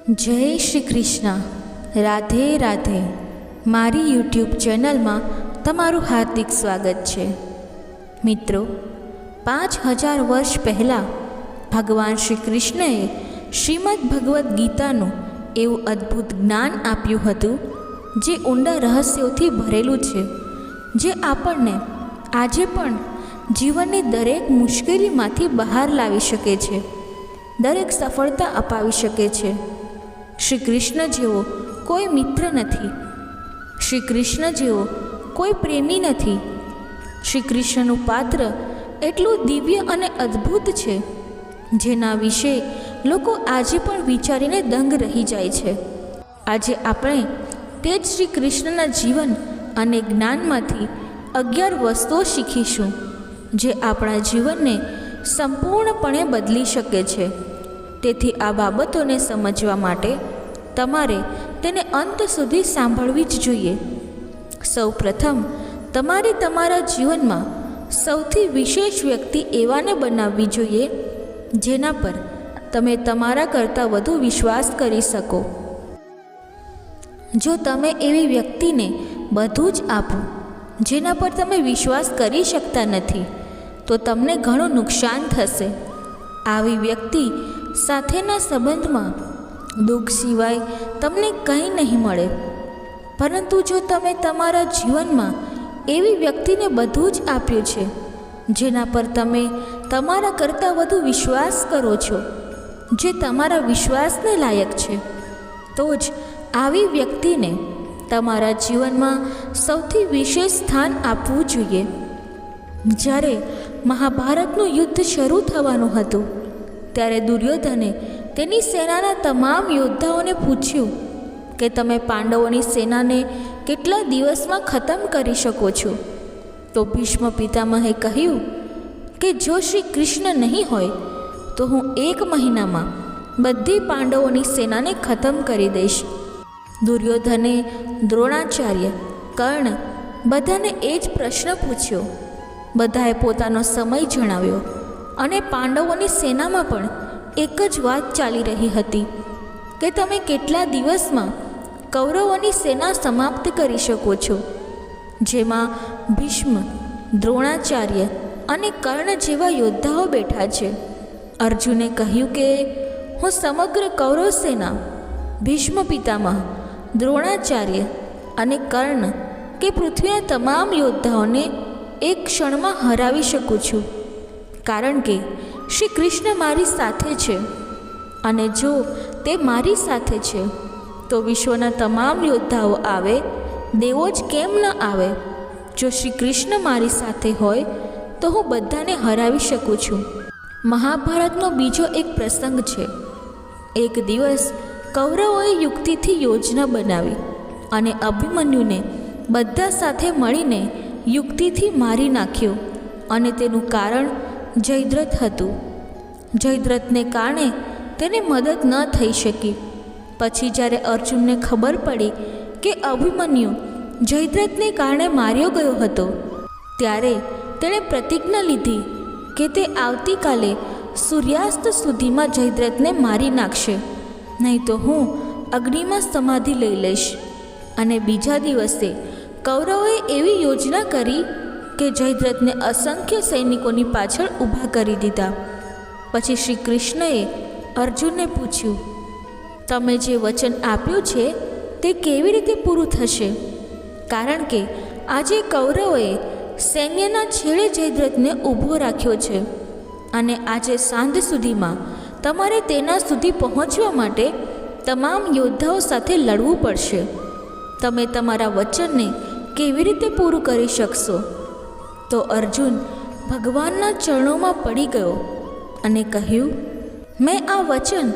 જય શ્રી કૃષ્ણ. રાધે રાધે. મારી યુટ્યુબ ચેનલમાં તમારું હાર્દિક સ્વાગત છે. મિત્રો, 5000 વર્ષ પહેલાં ભગવાન શ્રી કૃષ્ણએ શ્રીમદ્ ભગવદ્ ગીતાનું એવું અદ્ભુત જ્ઞાન આપ્યું હતું જે ઊંડા રહસ્યોથી ભરેલું છે, જે આપણને આજે પણ જીવનની દરેક મુશ્કેલીમાંથી બહાર લાવી શકે છે, દરેક સફળતા અપાવી શકે છે. શ્રી કૃષ્ણ જેવો કોઈ મિત્ર નથી, શ્રી કૃષ્ણ જેવો કોઈ પ્રેમી નથી. શ્રી કૃષ્ણનું પાત્ર એટલું દિવ્ય અને અદ્ભુત છે જેના વિશે લોકો આજે પણ વિચારીને દંગ રહી જાય છે. આજે આપણે તે જ શ્રી કૃષ્ણના જીવન અને જ્ઞાનમાંથી 11 વસ્તુઓ શીખીશું જે આપણા જીવનને સંપૂર્ણપણે બદલી શકે છે. તેથી આ બાબતોને સમજવા માટે તમારે તેને અંત સુધી સાંભળવી જ જોઈએ. સૌ પ્રથમ તમારે તમારા જીવનમાં સૌથી વિશેષ વ્યક્તિ એવાને બનાવવી જોઈએ જેના પર તમે તમારા કરતાં વધુ વિશ્વાસ કરી શકો. જો તમે એવી વ્યક્તિને બધું જ આપો જેના પર તમે વિશ્વાસ કરી શકતા નથી તો તમને ઘણું નુકસાન થશે. આવી વ્યક્તિ સાથેના સંબંધમાં દુઃખ સિવાય તમને કંઈ નહીં મળે. પરંતુ જો તમે તમારા જીવનમાં એવી વ્યક્તિને બધું જ આપ્યું છે જેના પર તમે તમારા કરતાં વધુ વિશ્વાસ કરો છો, જે તમારા વિશ્વાસને લાયક છે, તો જ આવી વ્યક્તિને તમારા જીવનમાં સૌથી વિશેષ સ્થાન આપવું જોઈએ. જ્યારે મહાભારતનું યુદ્ધ શરૂ થવાનું હતું ત્યારે દુર્યોધને તેની સેનાના તમામ યોદ્ધાઓને પૂછ્યું કે તમે પાંડવોની સેનાને કેટલા દિવસમાં ખતમ કરી શકો છો? તો ભીષ્મ પિતામહે કહ્યું કે જો શ્રી કૃષ્ણ નહીં હોય તો હું 1 મહિનામાં બધી પાંડવોની સેનાને ખતમ કરી દઈશ. દુર્યોધને, દ્રોણાચાર્ય, કર્ણ બધાને એ જ પ્રશ્ન પૂછ્યો. બધાએ પોતાનો સમય જણાવ્યો અને પાંડવોની સેનામાં પણ એક જ વાત ચાલી રહી હતી કે તમે કેટલા દિવસમાં કૌરવોની સેના સમાપ્ત કરી શકો છો. જેમાં ભીષ્મ, દ્રોણાચાર્ય અને કર્ણ જેવા યોદ્ધાઓ બેઠા છે. અર્જુને કહ્યું કે હું સમગ્ર કૌરવ સેના ભીષ્મ પિતામહ, દ્રોણાચાર્ય અને કર્ણ કે પૃથ્વીના તમામ યોદ્ધાઓને એક ક્ષણમાં હરાવી શકું છું, કારણ કે શ્રી કૃષ્ણ મારી સાથે છે. અને જો તે મારી સાથે છે તો વિશ્વના તમામ યોદ્ધાઓ આવે, દેવો જ કેમ ન આવે? જો શ્રી કૃષ્ણ મારી સાથે હોય તો હું બધાને હરાવી શકું છું. મહાભારતનો બીજો એક પ્રસંગ છે. એક દિવસ કૌરવોએ યુક્તિથી યોજના બનાવી અને અભિમન્યુને બધા સાથે મળીને યુક્તિથી મારી નાખ્યો. અને તેનું કારણ જયદ્રથ હતું. જયદ્રથને કારણે તેને મદદ ન થઈ શકી. પછી જ્યારે અર્જુનને ખબર પડી કે અભિમન્યુ જયદ્રથને કારણે માર્યો ગયો હતો ત્યારે તેણે પ્રતિજ્ઞા લીધી કે તે આવતીકાલે સૂર્યાસ્ત સુધીમાં જયદ્રથને મારી નાખશે, નહીં તો હું અગ્નિમાં સમાધિ લઈ લઈશ. અને બીજા દિવસે કૌરવોએ એવી યોજના કરી કે જયદ્રથને અસંખ્ય સૈનિકોની પાછળ ઊભા કરી દીધા. પછી શ્રી કૃષ્ણએ અર્જુનને પૂછ્યું, તમે જે વચન આપ્યું છે તે કેવી રીતે પૂરું થશે? કારણ કે આજે કૌરવોએ સૈન્યના છેડે જયદ્રથને ઊભો રાખ્યો છે અને આજે સાંજ સુધીમાં તમારે તેના સુધી પહોંચવા માટે તમામ યોદ્ધાઓ સાથે લડવું પડશે. તમે તમારા વચનને કેવી રીતે પૂરું કરી શકશો? તો અર્જુન ભગવાનના ચરણોમાં પડી ગયો અને કહ્યું, મેં આ વચન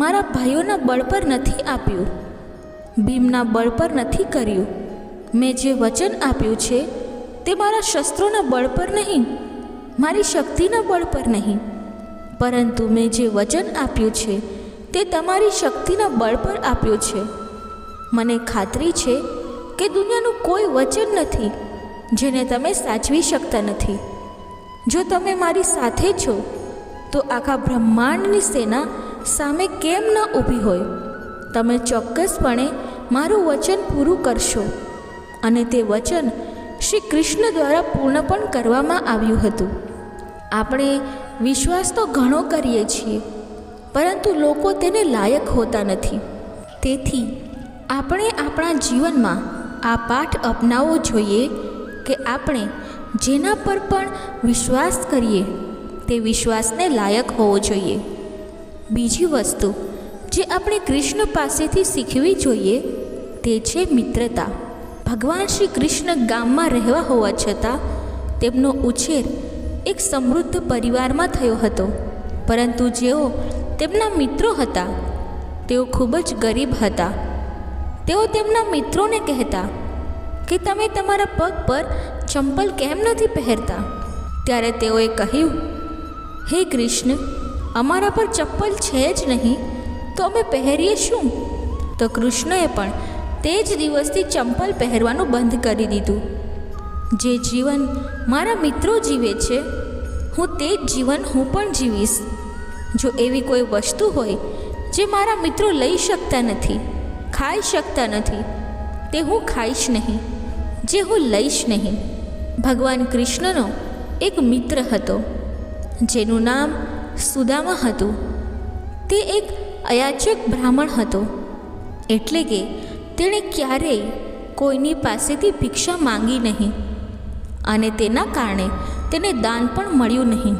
મારા ભાઈઓના બળ પર નથી આપ્યું, ભીમના બળ પર નથી કર્યું. મેં જે વચન આપ્યું છે તે મારા શસ્ત્રોના બળ પર નહીં, મારી શક્તિના બળ પર નહીં, પરંતુ મેં જે વચન આપ્યું છે તે તમારી શક્તિના બળ પર આપ્યું છે. મને ખાતરી છે કે દુનિયાનું કોઈ વચન નથી જેને તમે સાચવી શકતા નથી. જો તમે મારી સાથે છો તો આખા બ્રહ્માંડની સેના સામે કેમ ન ઊભી હોય? તમે ચોક્કસપણે મારું વચન પૂરું કરશો. અને તે વચન શ્રી કૃષ્ણ દ્વારા પૂર્ણ પણ કરવામાં આવ્યું હતું. આપણે વિશ્વાસ તો ઘણો કરીએ છીએ, પરંતુ લોકો તેને લાયક હોતા નથી. તેથી આપણે આપણા જીવનમાં આ પાઠ અપનાવવો જોઈએ કે આપણે જેના પર પણ વિશ્વાસ કરીએ તે વિશ્વાસને લાયક હોવો જોઈએ. બીજી વસ્તુ જે આપણે કૃષ્ણ પાસેથી શીખવી જોઈએ તે છે મિત્રતા. ભગવાન શ્રી કૃષ્ણ ગામમાં રહેવા હોવા છતાં તેમનો ઉછેર એક સમૃદ્ધ પરિવારમાં થયો હતો, પરંતુ જેઓ તેમના મિત્રો હતા તેઓ ખૂબ જ ગરીબ હતા. તેઓ તેમના મિત્રોને કહેતા કે તમે તમારા પગ પર ચંપલ કેમ નથી પહેરતા? ત્યારે તેઓએ કહ્યું, હે કૃષ્ણ, અમારા પર ચપ્પલ છે જ નહીં તો અમે પહેરીએ શું? તો કૃષ્ણએ પણ તે જ દિવસથી ચંપલ પહેરવાનું બંધ કરી દીધું. જે જીવન મારા મિત્રો જીવે છે, હું તે જ જીવન હું પણ જીવીશ. જો એવી કોઈ વસ્તુ હોય જે મારા મિત્રો લઈ શકતા નથી, ખાઈ શકતા નથી, તે હું ખાઈશ નહીં, જે હું લઈશ નહીં. ભગવાન કૃષ્ણનો એક મિત્ર હતો જેનું નામ સુદામા હતું. તે એક અયાચક બ્રાહ્મણ હતો, એટલે કે તેણે ક્યારેય કોઈની પાસેથી ભિક્ષા માંગી નહીં અને તેના કારણે તેને દાન પણ મળ્યું નહીં.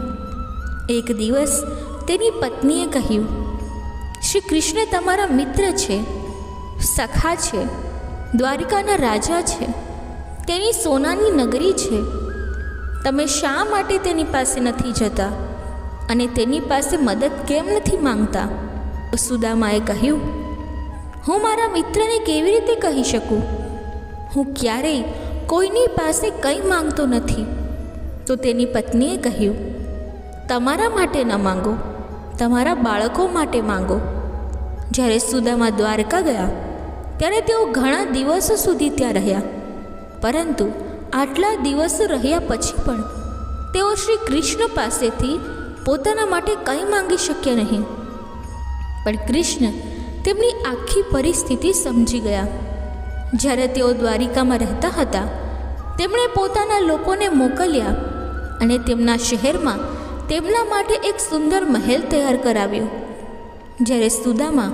એક દિવસ તેની પત્નીએ કહ્યું, શ્રી કૃષ્ણ તમારા મિત્ર છે, સખા છે, દ્વારિકાના રાજા છે, તેની સોનાની નગરી છે. તમે શા માટે તેની પાસે નથી જતા અને તેની પાસે મદદ કેમ નથી માંગતા? સુદામાએ કહ્યું, હું મારા મિત્રને કેવી રીતે કહી શકું? હું ક્યારેય કોઈની પાસે કંઈ માંગતો નથી. તો તેની પત્નીએ કહ્યું, તમારા માટે ન માંગો, તમારા બાળકો માટે માંગો. જ્યારે સુદામા દ્વારકા ગયા ત્યારે તેઓ ઘણા દિવસો સુધી ત્યાં રહ્યા, પરંતુ આટલા દિવસો રહ્યા પછી પણ તેઓ શ્રી કૃષ્ણ પાસેથી પોતાના માટે કંઈ માંગી શક્યા નહીં. પણ કૃષ્ણ તેમની આખી પરિસ્થિતિ સમજી ગયા. જ્યારે તેઓ દ્વારિકામાં રહેતા હતા, તેમણે પોતાના લોકોને મોકલ્યા અને તેમના શહેરમાં તેમના માટે એક સુંદર મહેલ તૈયાર કરાવ્યો. જ્યારે સુદામા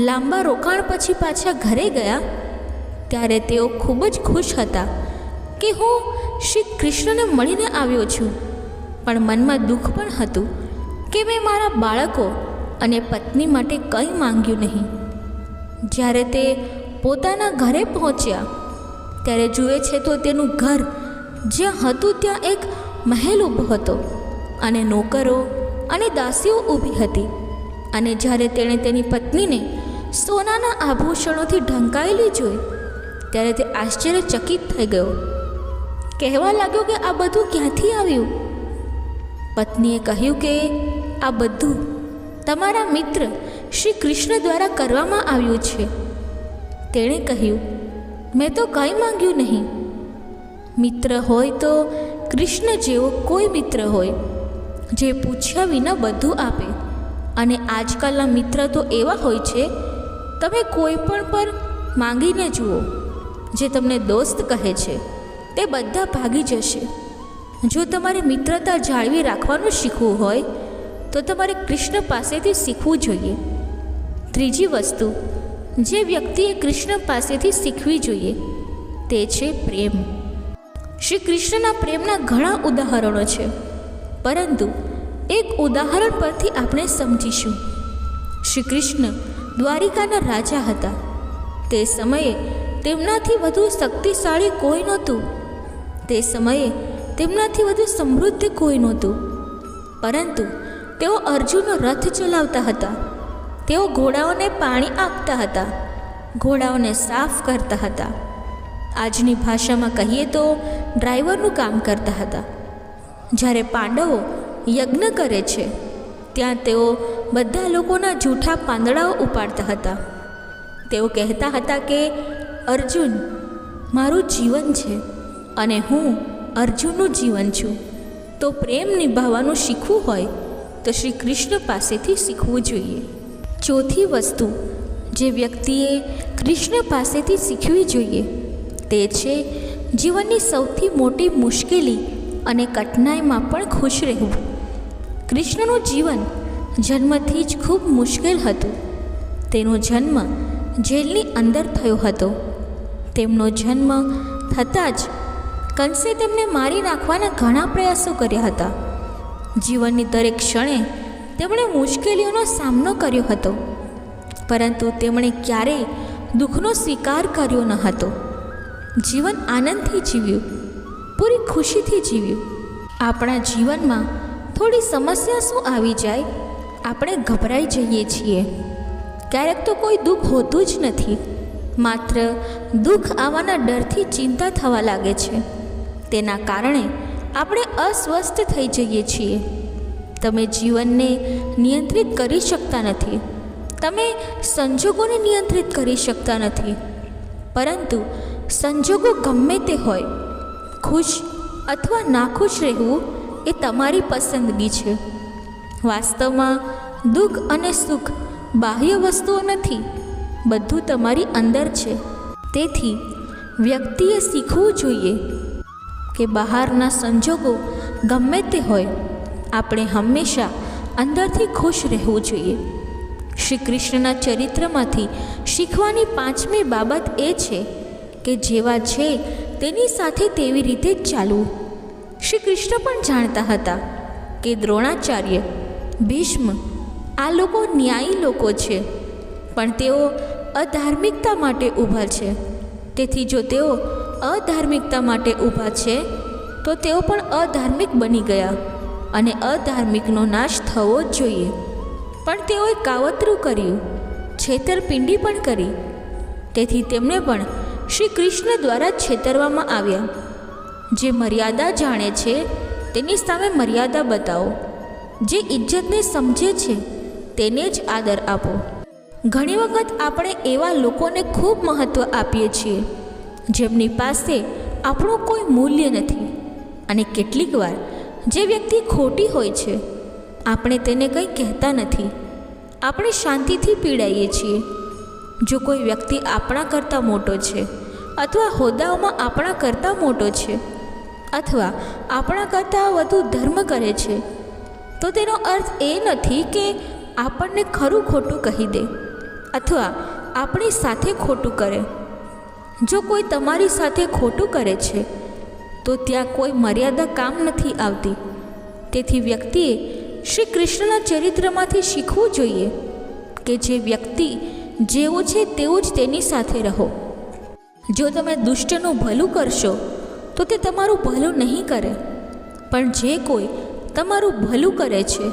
લાંબા રોકાણ પછી પાછા ઘરે ગયા ત્યારે તેઓ ખૂબ જ ખુશ હતા કે હું શ્રી કૃષ્ણને મળીને આવ્યો છું, પણ મનમાં દુઃખ પણ હતું કે મેં મારા બાળકો અને પત્ની માટે કંઈ માંગ્યું નહીં. જ્યારે તે પોતાના ઘરે પહોંચ્યા ત્યારે જુએ છે તો તેનું ઘર જ્યાં હતું ત્યાં એક મહેલ ઊભો હતો અને નોકરો અને દાસીઓ ઊભી હતી. અને જ્યારે તેણે તેની પત્નીને સોનાના આભૂષણોથી ઢંકાયેલી જોઈ ત્યારે તે આશ્ચર્યચકિત થઈ ગયો. કહેવા લાગ્યો કે આ બધું ક્યાંથી આવ્યું? પત્નીએ કહ્યું કે આ બધું તમારા મિત્ર શ્રી કૃષ્ણ દ્વારા કરવામાં આવ્યું છે. તેણે કહ્યું, મેં તો કંઈ માંગ્યું નહીં. મિત્ર હોય તો કૃષ્ણ જેવો કોઈ મિત્ર હોય જે પૂછ્યા વિના બધું આપે. અને આજકાલના મિત્ર તો એવા હોય છે, તમે કોઈ પણ પર માંગીને જુઓ, જે તમને દોસ્ત કહે છે તે બધા ભાગી જશે. જો તમારે મિત્રતા જાળવી રાખવાનું શીખવું હોય તો તમારે કૃષ્ણ પાસેથી શીખવું જોઈએ. ત્રીજી વસ્તુ જે વ્યક્તિએ કૃષ્ણ પાસેથી શીખવી જોઈએ તે છે પ્રેમ. શ્રી કૃષ્ણના પ્રેમના ઘણા ઉદાહરણો છે, પરંતુ એક ઉદાહરણ પરથી આપણે સમજીશું. શ્રી કૃષ્ણ દ્વારિકાના રાજા હતા. તે સમયે તેમનાથી વધુ શક્તિશાળી કોઈ નહોતું. તે સમયે તેમનાથી વધુ સમૃદ્ધ કોઈ નહોતું, પરંતુ તેઓ અર્જુનનો રથ ચલાવતા હતા. તેઓ ઘોડાઓને પાણી આપતા હતા, ઘોડાઓને સાફ કરતા હતા. આજની ભાષામાં કહીએ તો ડ્રાઈવરનું કામ કરતા હતા. જ્યારે પાંડવો યજ્ઞ કરે છે ત્યાં તેઓ બધા લોકોના જૂઠા પાંદડાઓ ઉપાડતા હતા. તેઓ કહેતા હતા કે અર્જુન મારું જીવન છે અને હું અર્જુનનું જીવન છું. તો પ્રેમ નિભાવવાનું શીખવું હોય તો શ્રી કૃષ્ણ પાસેથી શીખવું જોઈએ. ચોથી વસ્તુ જે વ્યક્તિએ કૃષ્ણ પાસેથી શીખવી જોઈએ તે છે જીવનની સૌથી મોટી મુશ્કેલી અને કઠિનાઈમાં પણ ખુશ રહેવું. કૃષ્ણનું જીવન જન્મથી જ ખૂબ મુશ્કેલ હતું. તેનો જન્મ જેલની અંદર થયો હતો. તેમનો જન્મ થતાં જ કંસે તેમને મારી નાખવાના ઘણા પ્રયાસો કર્યા હતા. જીવનની દરેક ક્ષણે તેમણે મુશ્કેલીઓનો સામનો કર્યો હતો, પરંતુ તેમણે ક્યારેય દુઃખનો સ્વીકાર કર્યો ન હતો. જીવન આનંદથી જીવ્યું, પૂરી ખુશીથી જીવ્યું. આપણા જીવનમાં થોડી સમસ્યા શું આવી જાય આપણે ગભરાઈ જઈએ છીએ. ક્યારેક તો કોઈ દુઃખ હોતું જ નથી, માત્ર દુઃખ આવવાના ડરથી ચિંતા થવા લાગે છે. તેના કારણે આપણે અસ્વસ્થ થઈ જઈએ છીએ. તમે જીવનને નિયંત્રિત કરી શકતા નથી, તમે સંજોગોને નિયંત્રિત કરી શકતા નથી, પરંતુ સંજોગો ગમે તે હોય, ખુશ અથવા નાખુશ રહેવું એ તમારી પસંદગી છે. વાસ્તવમાં દુઃખ અને સુખ બાહ્ય વસ્તુઓ નથી, બધું તમારી અંદર છે. તેથી વ્યક્તિએ શીખવું જોઈએ કે બહારના સંજોગો ગમે તે હોય, આપણે હંમેશા અંદરથી ખુશ રહેવું જોઈએ. શ્રી કૃષ્ણના ચરિત્રમાંથી શીખવાની પાંચમી બાબત એ છે કે જેવા છે તેની સાથે તેવી રીતે જ ચાલવું. શ્રી કૃષ્ણ પણ જાણતા હતા કે દ્રોણાચાર્ય, ભીષ્મ આ લોકો ન્યાયી લોકો છે, પણ તેઓ અધાર્મિકતા માટે ઊભા છે. તેથી જો તેઓ અધાર્મિકતા માટે ઊભા છે તો તેઓ પણ અધાર્મિક બની ગયા અને અધાર્મિકનો નાશ થવો જ જોઈએ. પણ તેઓએ કાવતરું કર્યું, છેતરપિંડી પણ કરી. તેથી તેમને પણ શ્રી કૃષ્ણ દ્વારા છેતરવામાં આવ્યા. જે મર્યાદા જાણે છે તેની સામે મર્યાદા બતાવો, જે ઇજ્જતને સમજે છે તેને જ આદર આપો. ઘણી વખત આપણે એવા લોકોને ખૂબ મહત્ત્વ આપીએ છીએ જેમની પાસે આપણું કોઈ મૂલ્ય નથી, અને કેટલીક વાર જે વ્યક્તિ ખોટી હોય છે આપણે તેને કંઈ કહેતા નથી, આપણે શાંતિથી પીડાઈએ છીએ. જો કોઈ વ્યક્તિ આપણા કરતાં મોટો છે, અથવા હોદ્દાઓમાં આપણા કરતાં મોટો છે, અથવા આપણા કરતાં વધુ ધર્મ કરે છે, તો તેનો અર્થ એ નથી કે આપણને ખરું ખોટું કહી દે અથવા આપણી સાથે ખોટું કરે. જો કોઈ તમારી સાથે ખોટું કરે છે તો ત્યાં કોઈ મર્યાદા કામ નથી આવતી. તેથી વ્યક્તિએ શ્રી કૃષ્ણના ચરિત્રમાંથી શીખવું જોઈએ કે જે વ્યક્તિ જેવું છે તેવું જ તેની સાથે રહો. જો તમે દુષ્ટનું ભલું કરશો તો તે તમારું ભલું નહીં કરે, પણ જે કોઈ તમારું ભલું કરે છે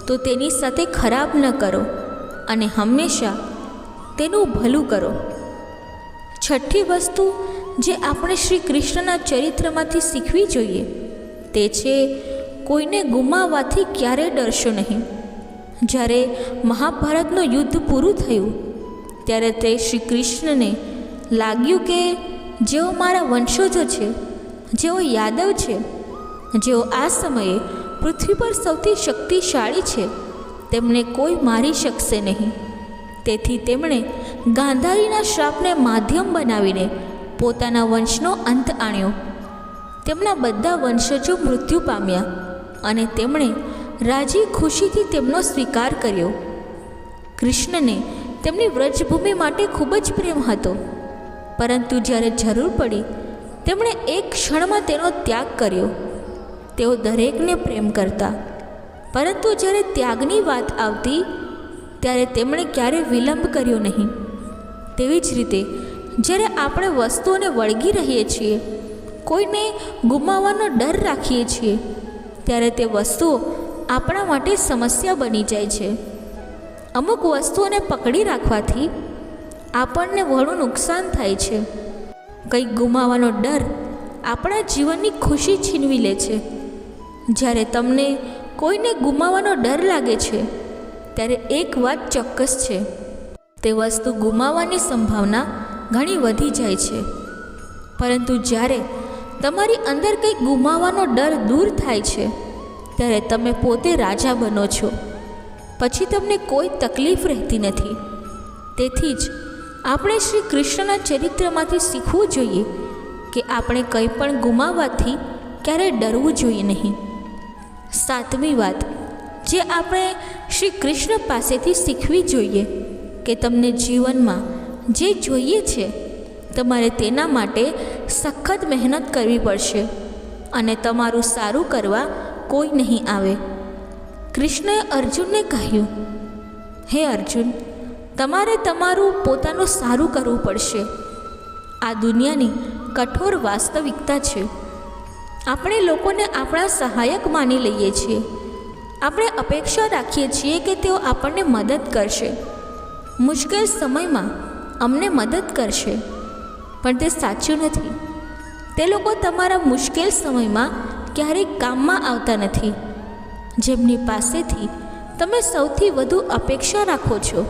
તો તેની સાથે ખરાબ ન કરો અને હંમેશા તેનું ભલું કરો. છઠ્ઠી વસ્તુ જે આપણે શ્રી કૃષ્ણના ચરિત્રમાંથી શીખવી જોઈએ તે છે કોઈને ગુમાવવાથી ક્યારેય ડરશો નહીં. જ્યારે મહાભારતનું યુદ્ધ પૂરું થયું ત્યારે તે શ્રી કૃષ્ણને લાગ્યું કે જેઓ મારા વંશજો છે, જેઓ યાદવ છે, જેઓ આ સમયે પૃથ્વી પર સૌથી શક્તિશાળી છે, તેમને કોઈ મારી શકશે નહીં. તેથી તેમણે ગાંધારીના શ્રાપને માધ્યમ બનાવીને પોતાના વંશનો અંત આણ્યો. તેમના બધા વંશજો મૃત્યુ પામ્યા અને તેમણે રાજી ખુશીથી તેમનો સ્વીકાર કર્યો. કૃષ્ણને તેમની વ્રજભૂમિ માટે ખૂબ જ પ્રેમ હતો, પરંતુ જ્યારે જરૂર પડી તેમણે એક ક્ષણમાં તેનો ત્યાગ કર્યો. તેઓ દરેકને પ્રેમ કરતા, પરંતુ જ્યારે ત્યાગની વાત આવતી ત્યારે તેમણે ક્યારેય વિલંબ કર્યો નહીં. તેવી જ રીતે જ્યારે આપણે વસ્તુઓને વળગી રહીએ છીએ, કોઈને ગુમાવવાનો ડર રાખીએ છીએ, ત્યારે તે વસ્તુઓ આપણા માટે સમસ્યા બની જાય છે. અમુક વસ્તુઓને પકડી રાખવાથી આપણને ઘણું નુકસાન થાય છે. કંઈક ગુમાવવાનો ડર આપણા જીવનની ખુશી છીનવી લે છે. જ્યારે તમને કોઈને ગુમાવવાનો ડર લાગે છે ત્યારે એક વાત ચોક્કસ છે, તે વસ્તુ ગુમાવવાની સંભાવના ઘણી વધી જાય છે. પરંતુ જ્યારે તમારી અંદર કંઈક ગુમાવવાનો ડર દૂર થાય છે ત્યારે તમે પોતે રાજા બનો છો. પછી તમને કોઈ તકલીફ રહેતી નથી. તેથી જ આપણે શ્રી કૃષ્ણના ચરિત્રમાંથી શીખવું જોઈએ કે આપણે કંઈ પણ ગુમાવવાથી ક્યારેય ડરવું જોઈએ નહીં. 7મી વાત જે આપણે શ્રી કૃષ્ણ પાસેથી શીખવી જોઈએ કે તમને જીવનમાં જે જોઈએ છે તમારે તેના માટે સખત મહેનત કરવી પડશે અને તમારું સારું કરવા કોઈ નહીં આવે. કૃષ્ણએ અર્જુનને કહ્યું, હે અર્જુન, તમારે તમારું પોતાનું સારું કરવું પડશે. આ દુનિયાની કઠોર વાસ્તવિકતા છે. આપણે લોકોને આપણા સહાયક માની લઈએ છીએ. આપણે અપેક્ષા રાખીએ છીએ કે તેઓ આપણને મદદ કરશે, મુશ્કેલ સમયમાં અમને મદદ કરશે, પણ તે સાચું નથી. તે લોકો તમારા મુશ્કેલ સમયમાં ક્યારેય કામમાં આવતા નથી. જેમની પાસેથી તમે સૌથી વધુ અપેક્ષા રાખો છો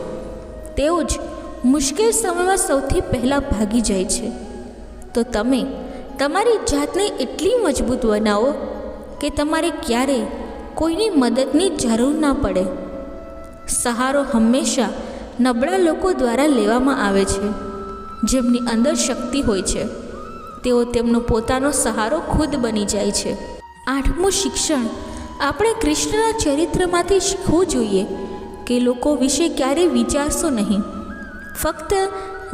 તેઓ જ મુશ્કેલ સમયમાં સૌથી પહેલાં ભાગી જાય છે. તો તમે તમારી જાતને એટલી મજબૂત બનાવો કે તમારે ક્યારેય કોઈની મદદની જરૂર ના પડે. સહારો હંમેશા નબળા લોકો દ્વારા લેવામાં આવે છે. જેમની અંદર શક્તિ હોય છે તેઓ તેમનો પોતાનો સહારો ખુદ બની જાય છે. 8મું શિક્ષણ આપણે કૃષ્ણના ચરિત્રમાંથી શીખવું જોઈએ કે લોકો વિશે ક્યારેય વિચારશો નહીં, ફક્ત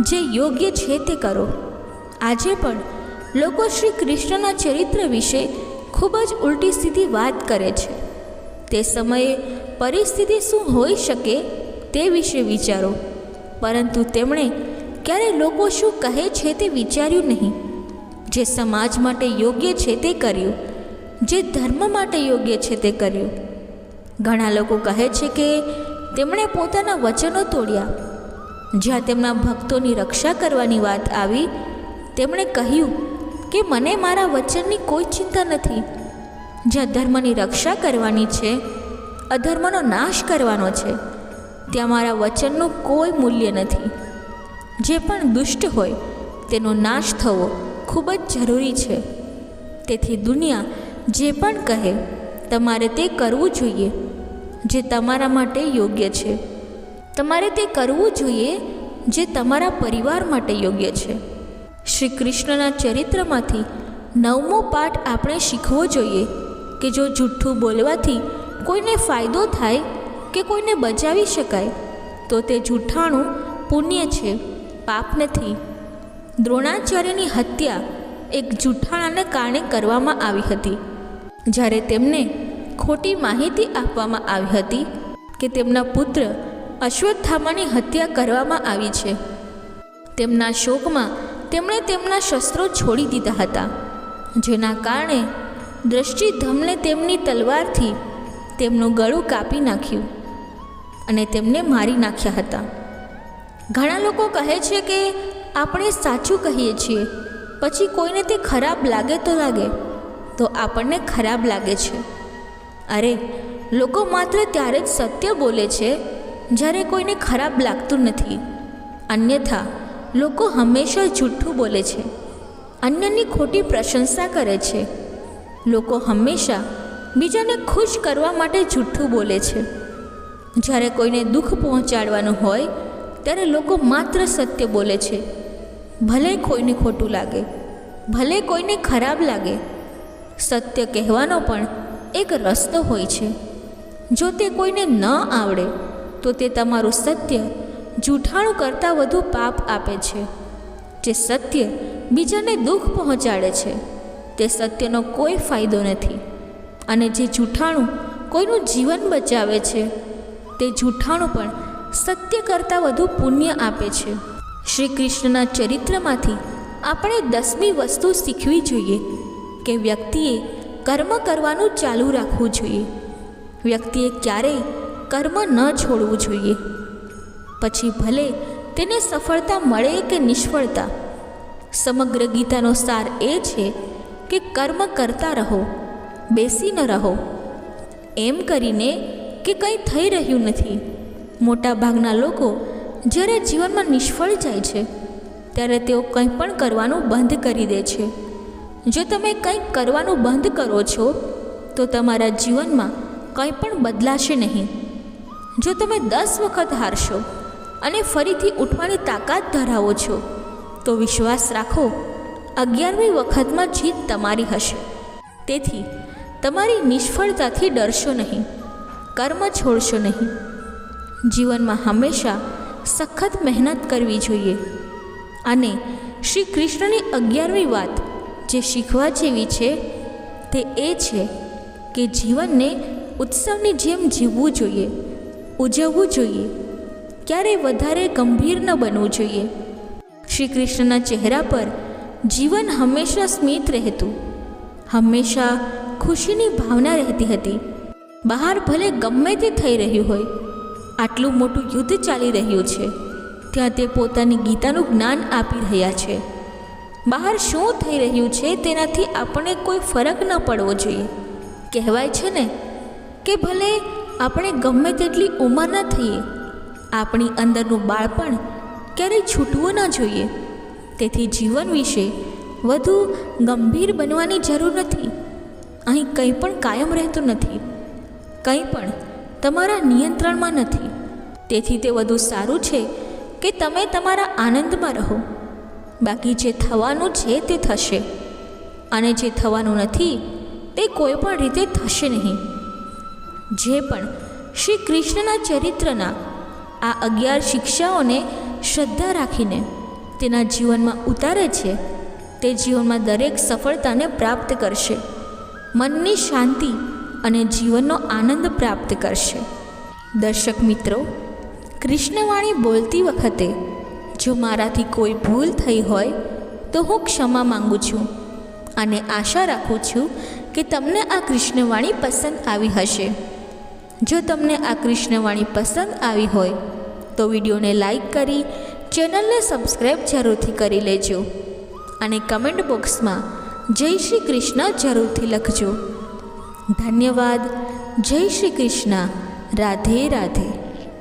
જે યોગ્ય છે તે કરો. આજે પણ લોકો શ્રી કૃષ્ણના ચરિત્ર વિશે ખૂબ જ ઉલટી સીધી વાત કરે છે. તે સમયે પરિસ્થિતિ શું હોઈ શકે તે વિશે વિચારો, પરંતુ તેમણે ક્યારે લોકો શું કહે છે તે વિચાર્યું નહીં. જે સમાજ માટે યોગ્ય છે તે કર્યું, જે ધર્મ માટે યોગ્ય છે તે કર્યું. ઘણા લોકો કહે છે કે તેમણે પોતાના વચનો તોડ્યા. જ્યાં તેમના ભક્તોની રક્ષા કરવાની વાત આવી, તેમણે કહ્યું કે મને મારા વચનની કોઈ ચિંતા નથી. જ્યાં ધર્મની રક્ષા કરવાની છે, અધર્મનો નાશ કરવાનો છે, ત્યાં મારા વચનનું કોઈ મૂલ્ય નથી. જે પણ દુષ્ટ હોય તેનો નાશ થવો ખૂબ જ જરૂરી છે. તેથી દુનિયા જે પણ કહે તમારે તે કરવું જોઈએ જે તમારા માટે યોગ્ય છે. તમારે તે કરવું જોઈએ જે તમારા પરિવાર માટે યોગ્ય છે. શ્રી કૃષ્ણના ચરિત્રમાંથી 9મો પાઠ આપણે શીખવો જોઈએ કે જો જૂઠ્ઠું બોલવાથી કોઈને ફાયદો થાય કે કોઈને બચાવી શકાય તો તે જૂઠાણું પુણ્ય છે, પાપ નથી. દ્રોણાચાર્યની હત્યા એક જૂઠાણાને કારણે કરવામાં આવી હતી. જ્યારે તેમને ખોટી માહિતી આપવામાં આવી હતી કે તેમના પુત્ર અશ્વત્થામાની હત્યા કરવામાં આવી છે. તેમના શોકમાં તેમણે તેમના શસ્ત્રો છોડી દીધા હતા, જેના કારણે દૃષ્ટિધમને તેમની તલવારથી તેમનું ગળું કાપી નાખ્યું અને તેમને મારી નાખ્યા હતા. ઘણા લોકો કહે છે કે આપણે સાચું કહીએ છીએ, પછી કોઈને તે ખરાબ લાગે તો આપણને ખરાબ લાગે છે. અરે, લોકો માત્ર ત્યારે જ સત્ય બોલે છે જ્યારે કોઈને ખરાબ લાગતું નથી. અન્યથા લોકો હંમેશા જૂઠું બોલે છે, અન્યની ખોટી પ્રશંસા કરે છે. લોકો હંમેશા બીજાને ખુશ કરવા માટે જૂઠું બોલે છે. જ્યારે કોઈને દુઃખ પહોંચાડવાનું હોય ત્યારે લોકો માત્ર સત્ય બોલે છે, ભલે કોઈને ખોટું લાગે, ભલે કોઈને ખરાબ લાગે. સત્ય કહેવાનો પણ એક રસ્તો હોય છે. જો તે કોઈને ન આવડે તો તે તમારું સત્ય જૂઠાણું કરતાં વધુ પાપ આપે છે. જે સત્ય બીજાને દુઃખ પહોંચાડે છે તે સત્યનો કોઈ ફાયદો નથી, અને જે જૂઠાણું કોઈનું જીવન બચાવે છે તે જૂઠાણું પણ સત્ય કરતાં વધુ પુણ્ય આપે છે. શ્રી કૃષ્ણના ચરિત્રમાંથી આપણે 10મી વસ્તુ શીખવી જોઈએ કે વ્યક્તિએ કર્મ કરવાનું ચાલુ રાખવું જોઈએ. વ્યક્તિએ ક્યારેય કર્મ ન છોડવું જોઈએ, પછી ભલે તેને સફળતા મળે કે નિષ્ફળતા. સમગ્ર ગીતાનો સાર એ છે કે કર્મ કરતા રહો, બેસી ન રહો એમ કરીને કે કંઈ થઈ રહ્યું નથી. મોટા ભાગના લોકો જ્યારે જીવનમાં નિષ્ફળ જાય છે ત્યારે તેઓ કંઈ પણ કરવાનું બંધ કરી દે છે. જો તમે કંઈક કરવાનું બંધ કરો છો તો તમારા જીવનમાં કંઈ પણ બદલાશે નહીં. જો તમે 10 વખત હારશો અને ફરીથી ઉઠવાની તાકાત ધરાવો છો તો વિશ્વાસ રાખો 11મી વખતમાં જીત તમારી હશે. તેથી તમારી નિષ્ફળતાથી ડરશો નહીં, કર્મ છોડશો નહીં. જીવનમાં હંમેશા સખત મહેનત કરવી જોઈએ. અને શ્રી કૃષ્ણની 11મી વાત જે શીખવા જેવી છે તે એ છે કે જીવનને ઉત્સવની જેમ જીવવું જોઈએ, ઉજવવું જોઈએ. ક્યારેય વધારે ગંભીર ન બનવું જોઈએ. શ્રી કૃષ્ણના ચહેરા પર જીવન હંમેશા સ્મિત રહેતું, હંમેશા ખુશીની ભાવના રહેતી હતી. બહાર ભલે ગમે તે થઈ રહ્યું હોય, આટલું મોટું યુદ્ધ ચાલી રહ્યું છે, ત્યાં તે પોતાની ગીતાનું જ્ઞાન આપી રહ્યા છે. બહાર શું થઈ રહ્યું છે તેનાથી આપણને કોઈ ફરક ન પડવો જોઈએ. કહેવાય છે ને કે ભલે આપણે ગમે તેટલી ઉંમરના થઈએ, આપણી અંદરનું બાળપણ ક્યારેય છૂટવું ન જોઈએ. તેથી જીવન વિશે વધુ ગંભીર બનવાની જરૂર નથી. અહીં કંઈ પણ કાયમ રહેતું નથી, કંઈ પણ તમારા નિયંત્રણમાં નથી. તેથી તે વધુ સારું છે કે તમે તમારા આનંદમાં રહો. બાકી જે થવાનું છે તે થશે, અને જે થવાનું નથી તે કોઈ પણ રીતે થશે નહીં. જે પણ શ્રી કૃષ્ણના ચરિત્રના આ 11 શિક્ષાઓને શ્રદ્ધા રાખીને તેના જીવનમાં ઉતારે છે તે જીવનમાં દરેક સફળતાને પ્રાપ્ત કરશે, મનની શાંતિ અને જીવનનો આનંદ પ્રાપ્ત કરશે. દર્શક મિત્રો, કૃષ્ણવાણી બોલતી વખતે જો મારાથી કોઈ ભૂલ થઈ હોય તો હું ક્ષમા માંગુ છું અને આશા રાખું છું કે તમને આ કૃષ્ણવાણી પસંદ આવી હશે. જો તમને આ કૃષ્ણવાણી પસંદ આવી હોય તો વિડીયોને લાઈક કરી ચેનલને સબસ્ક્રાઈબ જરૂરથી કરી લેજો અને કમેન્ટ બોક્સમાં જય શ્રી કૃષ્ણ જરૂરથી લખજો. ધન્યવાદ. જય શ્રી કૃષ્ણ. રાધે રાધે.